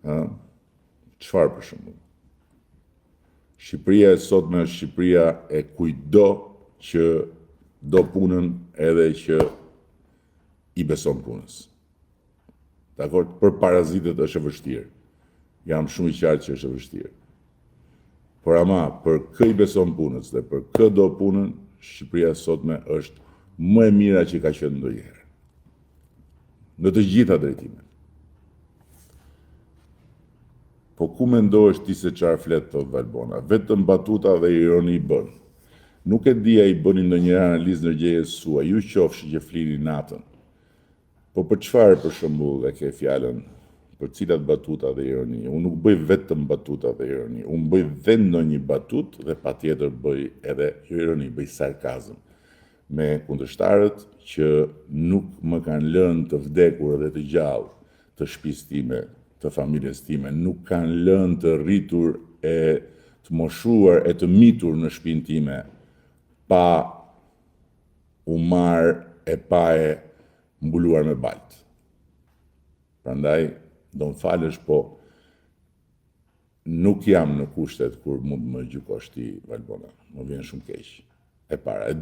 Çfarë për shembull? Shqipëria e sotme është Shqipëria e kujdo që do punën edhe që i beson punës. Dakor, për parazitët është e vështirë. Jam shumë i qartë që është e vështirë. Por ama, për kë i beson punës dhe për kë do punën, Shqipëria sotme është më e mira që ka qenë ndonjëherë. Në të gjitha drejtimet. Po ku mendohesh ti se çfarë flet thot Valbona? Vetëm batuta dhe ironi bën. Nuk e di ai bëni ndonjë analizë ndërgjegjës sua, ju qofshi që flini natën. Po për çfarë për shembull e ke fjalën? Për cilat batuta dhe ironi? Unë nuk bëj vetëm batuta dhe ironi. Unë bëj dhe ndonjë batut dhe patjetër bëj edhe ironi, bëj sarkazm me kundërshtarët që nuk më kanë lënë të vdekur dhe të gjallë të shtëpisë time, të familjes time, nuk kanë lënë të rritur e të moshuar e të mitur në shtëpinë time pa u marrë e pa e mbuluar me baltë. Prandaj, do më falësh, po nuk jam në kushtet kur mund më gjykosh ti, Valbona. Më vjen shumë keq. E para.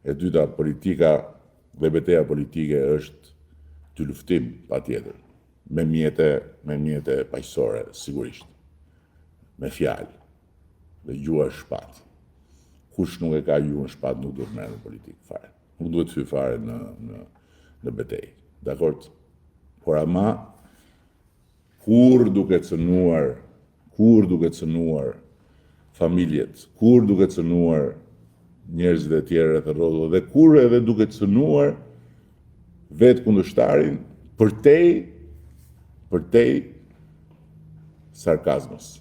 E dyta, politika dhe betejë politike është të luftim, patjetër. Me mjete paqësore, sigurisht. Me fjalë dhe gjuha shpatë. Kush nuk e ka gjuhën shpatë nuk duhet merret në politikë fare. Nuk duhet hyj fare në betejë. Dakor? Por ama kur duke cënuar familjet, kur duke cënuar njerëzit e tjerë rreth rrotull dhe kur edhe duke cënuar vetë kundërshtarin përtej sarkazmës.